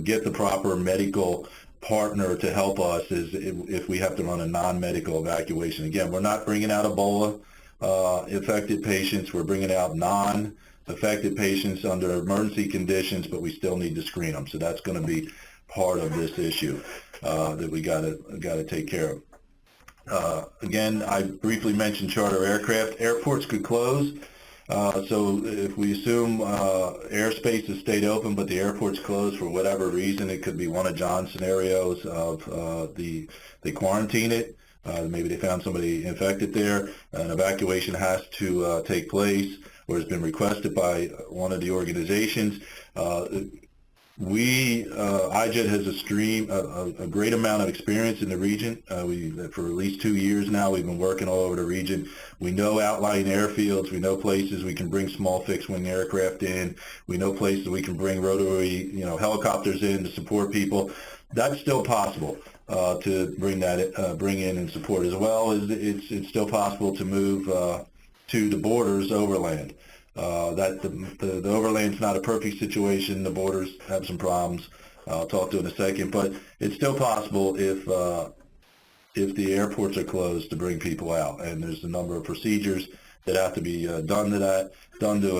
get the proper medical partner to help us if we have to run a non-medical evacuation. Again, we're not bringing out Ebola affected patients. We're bringing out non-affected patients under emergency conditions, but we still need to screen them. So that's going to be part of this issue that we got to take care of. Again, I briefly mentioned charter aircraft. Airports could close. So if we assume airspace has stayed open, but the airport's closed for whatever reason, it could be one of John's scenarios of they quarantine it. Maybe they found somebody infected there. An evacuation has to take place or has been requested by one of the organizations. iJET has a great amount of experience in the region. For at least 2 years now, we've been working all over the region. We know outlying airfields. We know places we can bring small fixed-wing aircraft in. We know places we can bring rotary, helicopters in to support people. That's still possible to bring in and support, as well as it's still possible to move to the borders overland. The overland's not a perfect situation. The borders have some problems. I'll talk to in a second, but it's still possible if the airports are closed to bring people out, and there's a number of procedures that have to be done to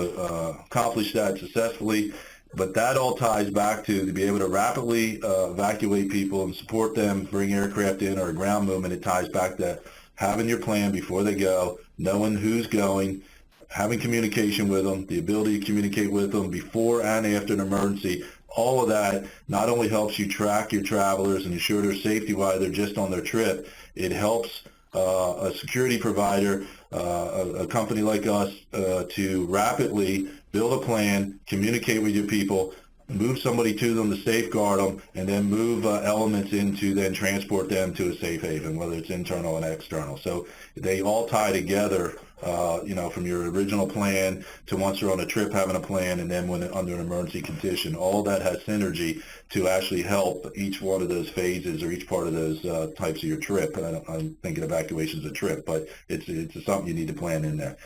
accomplish that successfully. But that all ties back to be able to rapidly evacuate people and support them, bring aircraft in or a ground movement. It ties back to having your plan before they go, knowing who's going, having communication with them, the ability to communicate with them before and after an emergency. All of that not only helps you track your travelers and ensure their safety while they're just on their trip, it helps a security provider, a company like us, to rapidly build a plan, communicate with your people, move somebody to them to safeguard them, and then move elements in to then transport them to a safe haven, whether it's internal and external. So they all tie together, from your original plan to once you're on a trip having a plan, and then when under an emergency condition. All that has synergy to actually help each one of those phases or each part of those types of your trip. I'm thinking evacuations a trip, but it's something you need to plan in there.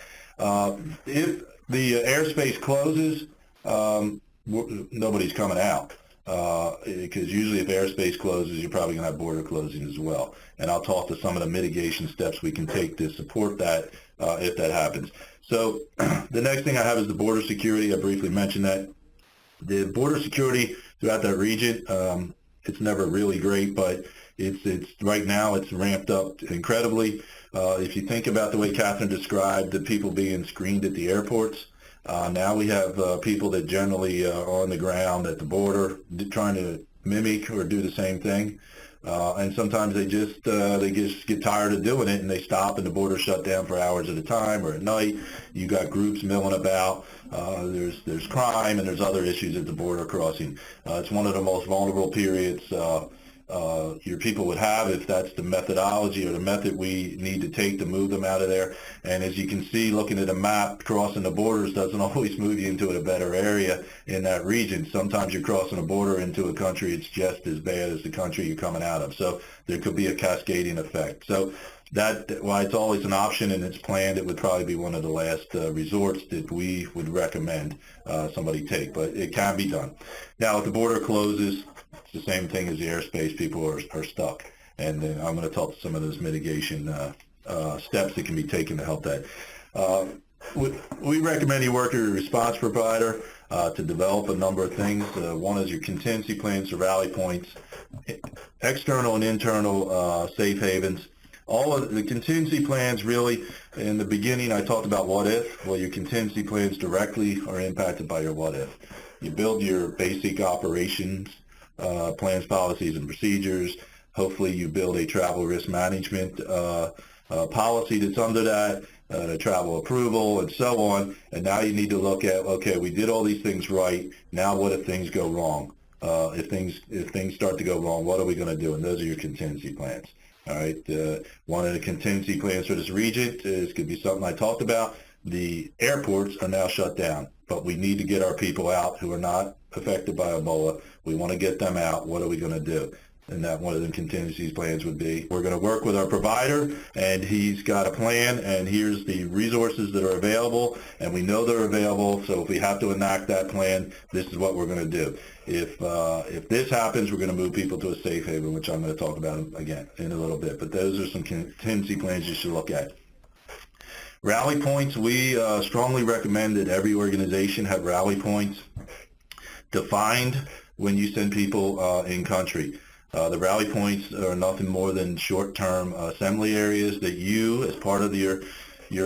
If the airspace closes, nobody's coming out, because usually if airspace closes, you're probably going to have border closing as well. And I'll talk to some of the mitigation steps we can take to support that if that happens. So the next thing I have is the border security. I briefly mentioned that. The border security throughout that region, it's never really great, but it's right now it's ramped up incredibly. If you think about the way Katherine described the people being screened at the airports, now we have people that generally are on the ground at the border trying to mimic or do the same thing. And sometimes they just get tired of doing it and they stop, and the border shut down for hours at a time or at night. You got groups milling about. There's crime and there's other issues at the border crossing. It's one of the most vulnerable periods your people would have if that's the methodology or the method we need to take to move them out of there. And as you can see, looking at a map, crossing the borders doesn't always move you into a better area in that region. Sometimes you're crossing a border into a country, it's just as bad as the country you're coming out of. So there could be a cascading effect. So that, while it's always an option and it's planned, it would probably be one of the last resorts that we would recommend somebody take, but it can be done. Now, if the border closes, it's the same thing as the airspace. People are stuck, and I'm going to talk to some of those mitigation steps that can be taken to help that. We recommend you work with your response provider to develop a number of things. One is your contingency plans, the rally points, external and internal safe havens. All of the contingency plans, really, in the beginning I talked about what if. Well, your contingency plans directly are impacted by your what if. You build your basic operations plans, policies, and procedures. Hopefully you build a travel risk management policy that's under that, travel approval, and so on. And now you need to look at, okay, we did all these things right. Now what if things go wrong? If things start to go wrong, what are we going to do? And those are your contingency plans. All right. One of the contingency plans for this region could be something I talked about. The airports are now shut down, but we need to get our people out who are not affected by Ebola. We want to get them out. What are we going to do? And that one of the contingency plans would be, we're going to work with our provider, and he's got a plan, and here's the resources that are available, and we know they're available, so if we have to enact that plan, this is what we're going to do. If this happens, we're going to move people to a safe haven, which I'm going to talk about again in a little bit, but those are some contingency plans you should look at. Rally points, we strongly recommend that every organization have rally points defined when you send people in country. The rally points are nothing more than short-term assembly areas that you, as part of your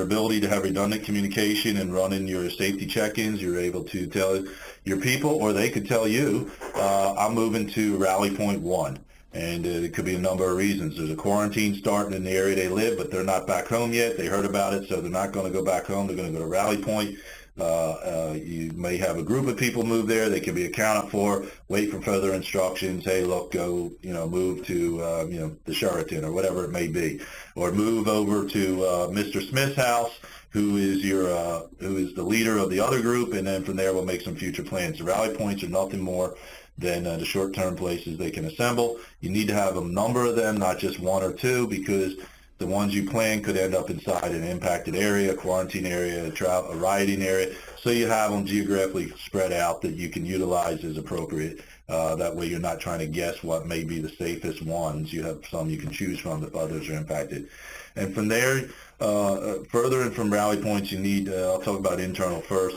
ability to have redundant communication and running your safety check-ins, you're able to tell your people, or they could tell you, I'm moving to rally point 1. And it could be a number of reasons. There's a quarantine starting in the area they live, but they're not back home yet. They heard about it, so they're not going to go back home. They're going to go to rally point. You may have a group of people move there. They can be accounted for. Wait for further instructions. Hey, look, go, move to, the Sheraton or whatever it may be, or move over to Mr. Smith's house, who is the leader of the other group, and then from there we'll make some future plans. The rally points are nothing more than the short-term places they can assemble. You need to have a number of them, not just one or two, because the ones you plan could end up inside an impacted area, a quarantine area, a rioting area. So you have them geographically spread out that you can utilize as appropriate. That way you're not trying to guess what may be the safest ones. You have some you can choose from if others are impacted. And from there, further and from rally points, you need, I'll talk about internal first,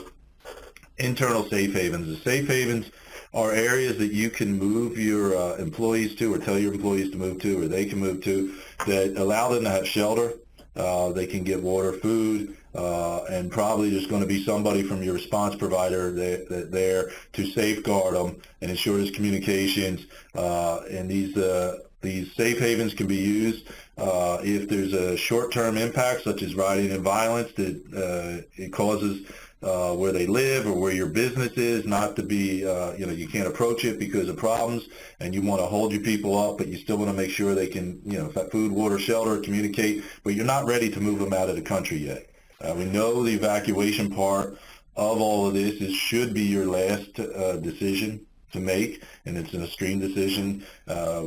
internal safe havens. The safe havens are areas that you can move your employees to, or tell your employees to move to, or they can move to, that allow them to have shelter. They can get water, food, and probably there's going to be somebody from your response provider there to safeguard them and ensure there's communications. And these safe havens can be used if there's a short-term impact, such as rioting and violence, that it causes where they live or where your business is not to be, you can't approach it because of problems, and you want to hold your people up, but you still want to make sure they can, food, water, shelter, communicate, but you're not ready to move them out of the country yet. We know the evacuation part of all of this should be your last decision to make, and it's an extreme decision.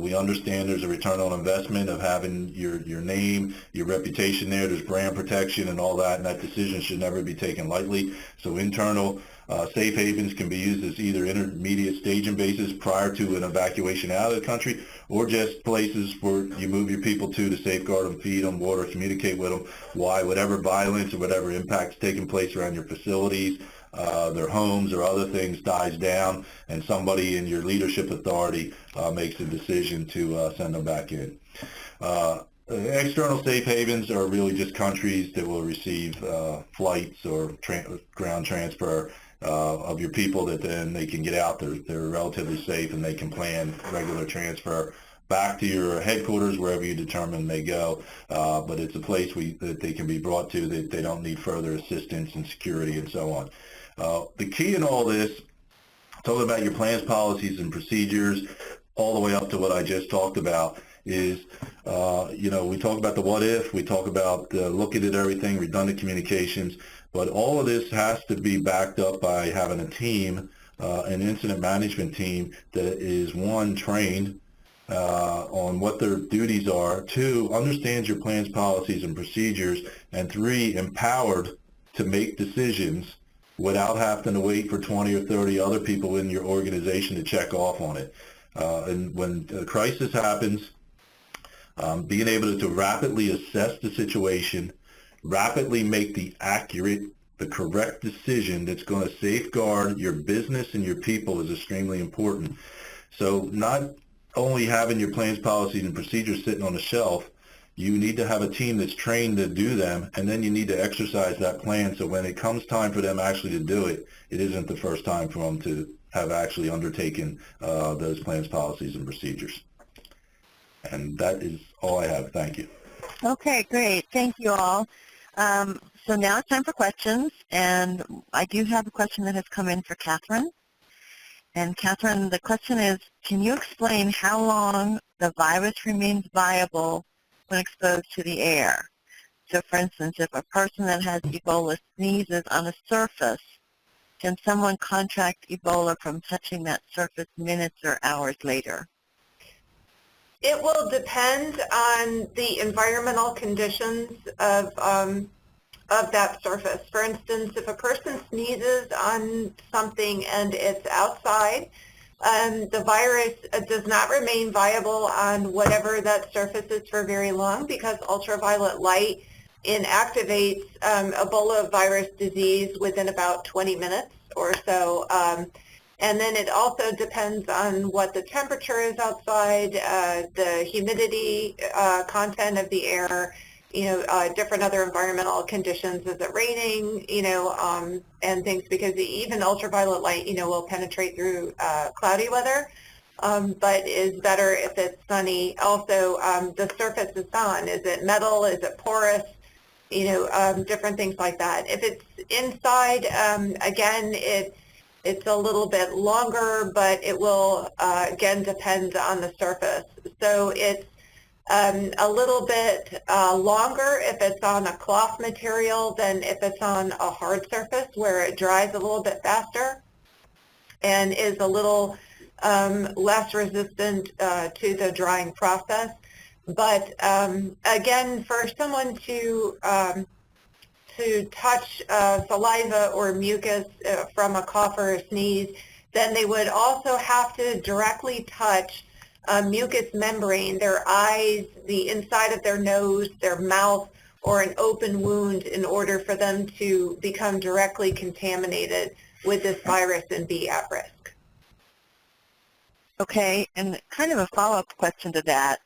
We understand there's a return on investment of having your name, your reputation there. There's brand protection and all that, and that decision should never be taken lightly. So internal safe havens can be used as either intermediate staging bases prior to an evacuation out of the country, or just places where you move your people to safeguard them, feed them, water, communicate with them. Why? Whatever violence or whatever impact's taking place around your facilities, their homes or other things dies down, and somebody in your leadership authority makes a decision to send them back in. External safe havens are really just countries that will receive flights or ground transfer of your people that then they can get out. They're relatively safe, and they can plan regular transfer back to your headquarters, wherever you determine they go. But it's a place that they can be brought to, that they don't need further assistance and security and so on. The key in all this, talking about your plans, policies, and procedures, all the way up to what I just talked about, is, we talk about the what if, we talk about looking at everything, redundant communications, but all of this has to be backed up by having a team, an incident management team that is, one, trained on what their duties are, two, understands your plans, policies, and procedures, and three, empowered to make decisions without having to wait for 20 or 30 other people in your organization to check off on it. And when a crisis happens, being able to rapidly assess the situation, rapidly make the correct decision that's going to safeguard your business and your people is extremely important. So not only having your plans, policies, and procedures sitting on the shelf, you need to have a team that's trained to do them, and then you need to exercise that plan so when it comes time for them actually to do it, it isn't the first time for them to have actually undertaken those plans, policies, and procedures. And that is all I have. Thank you. Okay, great. Thank you all. So now it's time for questions, and I do have a question that has come in for Katherine. And Katherine, the question is, can you explain how long the virus remains viable when exposed to the air? So for instance, if a person that has Ebola sneezes on a surface, can someone contract Ebola from touching that surface minutes or hours later? It will depend on the environmental conditions of that surface. For instance, if a person sneezes on something and it's outside, the virus does not remain viable on whatever that surface is for very long, because ultraviolet light inactivates Ebola virus disease within about 20 minutes or so. And then it also depends on what the temperature is outside, the humidity content of the air, different other environmental conditions. Is it raining, and things, because even ultraviolet light, will penetrate through cloudy weather, but is better if it's sunny. Also, the surface it's on, is it metal, is it porous? different things like that. If it's inside, again, it's a little bit longer, but it will, again, depend on the surface. So it's a little bit longer if it's on a cloth material than if it's on a hard surface where it dries a little bit faster and is a little less resistant to the drying process. But again, for someone to touch saliva or mucus from a cough or a sneeze, then they would also have to directly touch a mucous membrane, their eyes, the inside of their nose, their mouth, or an open wound in order for them to become directly contaminated with this virus and be at risk. Okay, and kind of a follow-up question to that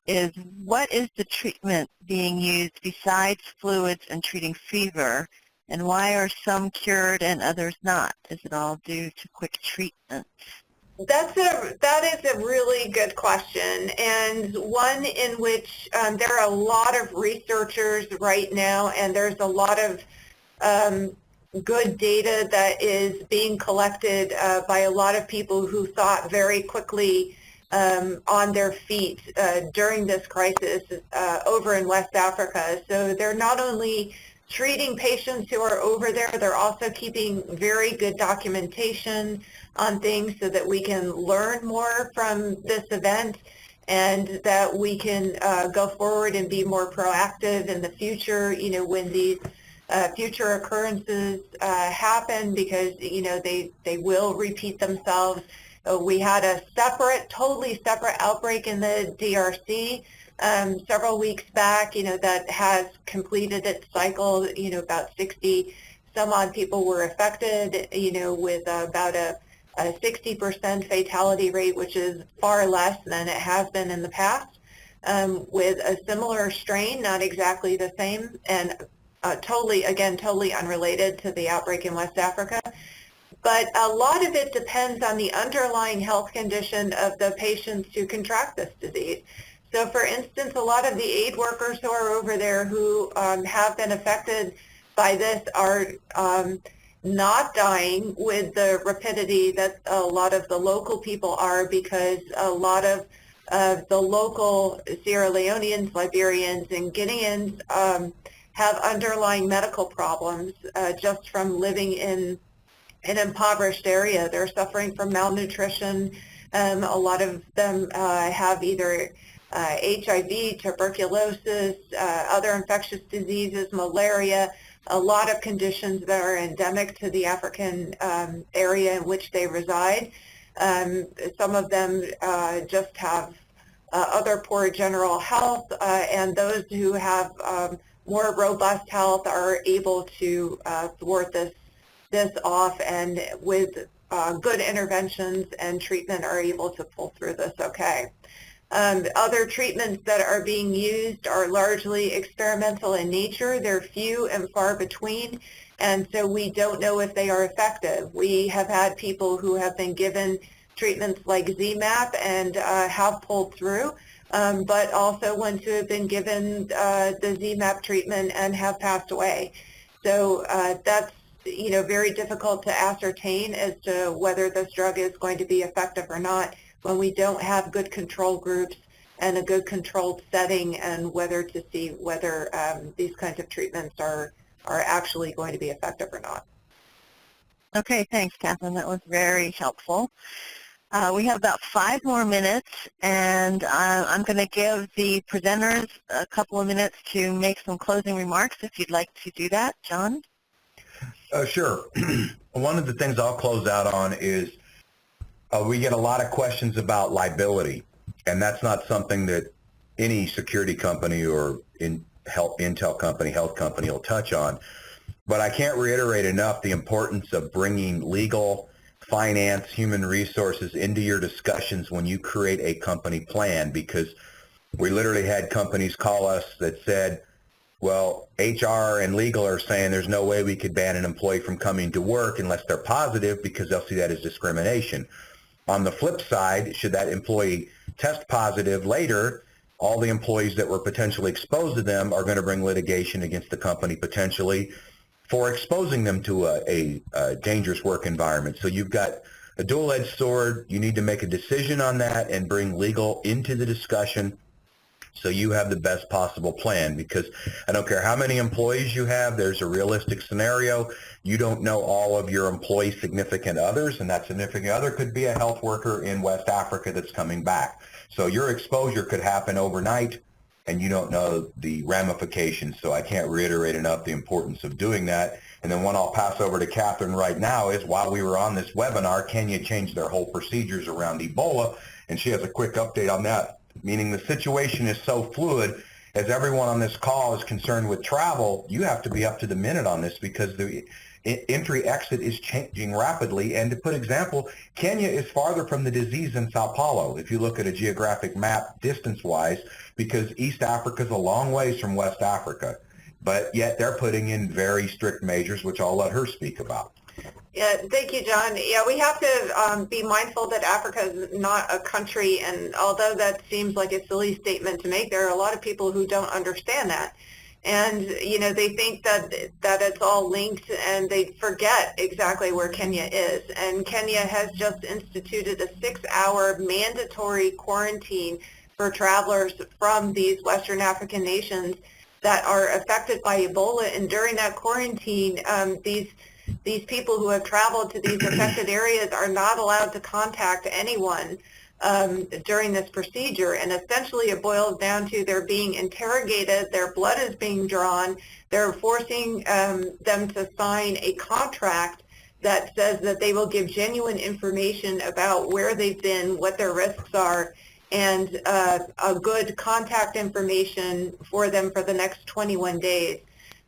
is, what is the treatment being used besides fluids and treating fever, and why are some cured and others not? Is it all due to quick treatment? That is a really good question, and one in which there are a lot of researchers right now, and there's a lot of good data that is being collected by a lot of people who thought very quickly on their feet during this crisis over in West Africa. So they're not only treating patients who are over there, they're also keeping very good documentation on things so that we can learn more from this event and that we can go forward and be more proactive in the future, when these future occurrences happen, because, they will repeat themselves. We had a totally separate outbreak in the DRC several weeks back, that has completed its cycle. About 60 some odd people were affected, with about a 60% fatality rate, which is far less than it has been in the past, with a similar strain, not exactly the same, and totally unrelated to the outbreak in West Africa. But a lot of it depends on the underlying health condition of the patients who contract this disease. So for instance, a lot of the aid workers who are over there who have been affected by this are not dying with the rapidity that a lot of the local people are, because a lot of the local Sierra Leoneans, Liberians, and Guineans have underlying medical problems just from living in an impoverished area. They're suffering from malnutrition. A lot of them have either HIV, tuberculosis, other infectious diseases, malaria, a lot of conditions that are endemic to the African area in which they reside. Some of them just have other poor general health, and those who have more robust health are able to thwart this off, and with good interventions and treatment are able to pull through this okay. Other treatments that are being used are largely experimental in nature. They're few and far between, and so we don't know if they are effective. We have had people who have been given treatments like ZMapp and have pulled through, but also ones who have been given the ZMapp treatment and have passed away. So that's very difficult to ascertain as to whether this drug is going to be effective or not when we don't have good control groups and a good controlled setting, and whether to see whether these kinds of treatments are actually going to be effective or not. Okay, thanks, Katherine. That was very helpful. We have about 5 more minutes, and I'm going to give the presenters a couple of minutes to make some closing remarks, if you'd like to do that. John? Sure. One of the things I'll close out on is we get a lot of questions about liability, and that's not something that any security company or intel company, health company will touch on. But I can't reiterate enough the importance of bringing legal, finance, human resources into your discussions when you create a company plan, because we literally had companies call us that said, well, HR and legal are saying there's no way we could ban an employee from coming to work unless they're positive, because they'll see that as discrimination. On the flip side, should that employee test positive later, all the employees that were potentially exposed to them are going to bring litigation against the company potentially for exposing them to a dangerous work environment. So you've got a dual-edged sword. You need to make a decision on that and bring legal into the discussion so you have the best possible plan, because I don't care how many employees you have, there's a realistic scenario. You don't know all of your employees' significant others, and that significant other could be a health worker in West Africa that's coming back. So your exposure could happen overnight, and you don't know the ramifications. So I can't reiterate enough the importance of doing that. And then one I'll pass over to Katherine right now is, while we were on this webinar, Kenya changed their whole procedures around Ebola, and she has a quick update on that, meaning the situation is so fluid. As everyone on this call is concerned with travel, you have to be up to the minute on this, because the entry-exit is changing rapidly. And to put example, Kenya is farther from the disease than Sao Paulo, if you look at a geographic map distance-wise, because East Africa is a long ways from West Africa. But yet they're putting in very strict measures, which I'll let her speak about. Yeah, thank you, John. Yeah, we have to be mindful that Africa is not a country, and although that seems like a silly statement to make, there are a lot of people who don't understand that. And, you know, they think that it's all linked, and they forget exactly where Kenya is. And Kenya has just instituted a 6-hour mandatory quarantine for travelers from these Western African nations that are affected by Ebola. And during that quarantine, these people who have traveled to these affected areas are not allowed to contact anyone during this procedure. And essentially it boils down to they're being interrogated, their blood is being drawn, they're forcing them to sign a contract that says that they will give genuine information about where they've been, what their risks are, and a good contact information for them for the next 21 days.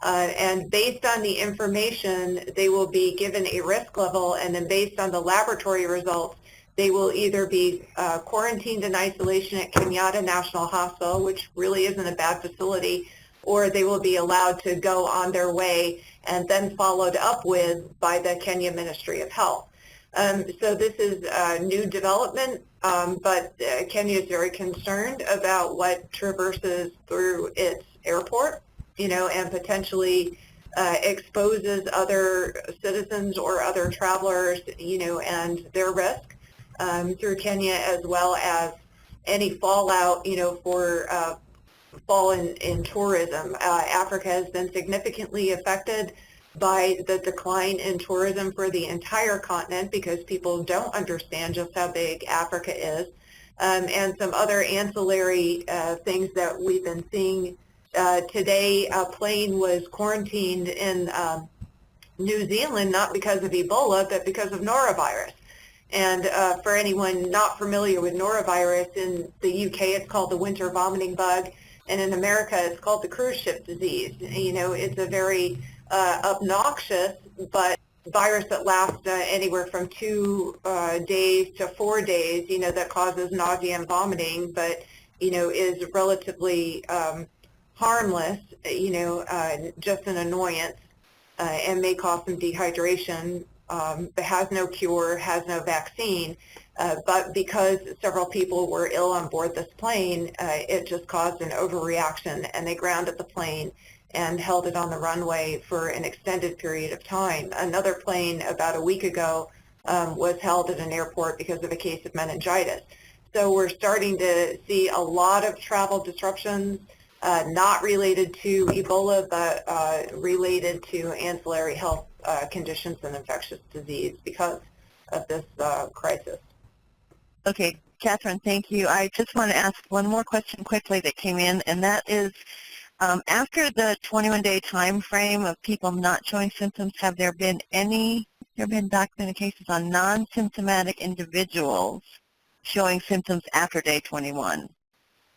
And based on the information, they will be given a risk level, and then based on the laboratory results, they will either be quarantined in isolation at Kenyatta National Hospital, which really isn't a bad facility, or they will be allowed to go on their way and then followed up with by the Kenya Ministry of Health. So this is a new development, but Kenya is very concerned about what traverses through its airport, you know, and potentially exposes other citizens or other travelers, you know, and their risk through Kenya, as well as any fallout, you know, for fall in tourism. Africa has been significantly affected by the decline in tourism for the entire continent, because people don't understand just how big Africa is, and some other ancillary things that we've been seeing. Today, a plane was quarantined in New Zealand, not because of Ebola, but because of norovirus. And for anyone not familiar with norovirus, in the UK it's called the winter vomiting bug, and in America it's called the cruise ship disease. You know, it's a very obnoxious but virus that lasts anywhere from 2 days to 4 days, you know, that causes nausea and vomiting, but, you know, is relatively harmless, you know, just an annoyance, and may cause some dehydration, but has no cure, has no vaccine. But because several people were ill on board this plane, it just caused an overreaction, and they grounded the plane and held it on the runway for an extended period of time. Another plane about a week ago was held at an airport because of a case of meningitis. So we're starting to see a lot of travel disruptions, not related to Ebola, but related to ancillary health conditions and infectious disease because of this crisis. Okay, Katherine, thank you. I just want to ask one more question quickly that came in, and that is, after the 21-day time frame of people not showing symptoms, have there been documented cases on non-symptomatic individuals showing symptoms after day 21?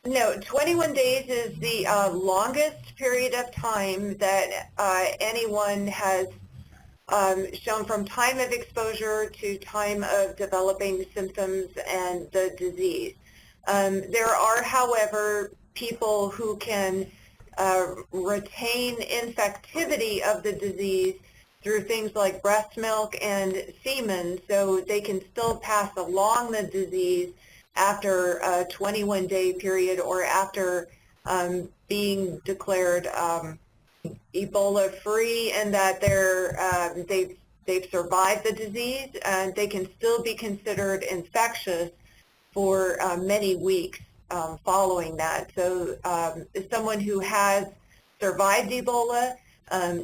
No, 21 days is the longest period of time that anyone has shown from time of exposure to time of developing symptoms and the disease. There are, however, people who can retain infectivity of the disease through things like breast milk and semen, so they can still pass along the disease after a 21-day period or after being declared Ebola-free, and that they've survived the disease, and they can still be considered infectious for many weeks following that. So someone who has survived Ebola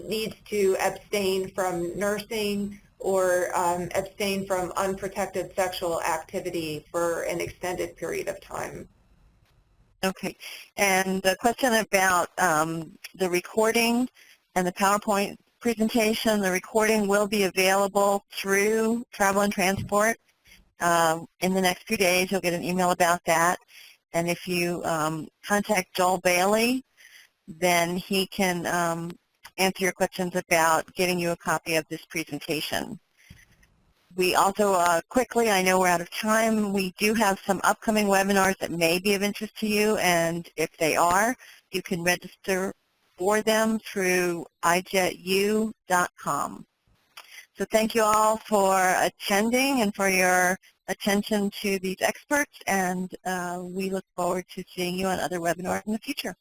needs to abstain from nursing or abstain from unprotected sexual activity for an extended period of time. Okay. And the question about the recording and the PowerPoint presentation, the recording will be available through Travel and Transport in the next few days. You'll get an email about that. And if you contact Joel Bailey, then he can answer your questions about getting you a copy of this presentation. We also, quickly, I know we're out of time, we do have some upcoming webinars that may be of interest to you, and if they are, you can register for them through ijetu.com. So thank you all for attending and for your attention to these experts, and we look forward to seeing you on other webinars in the future.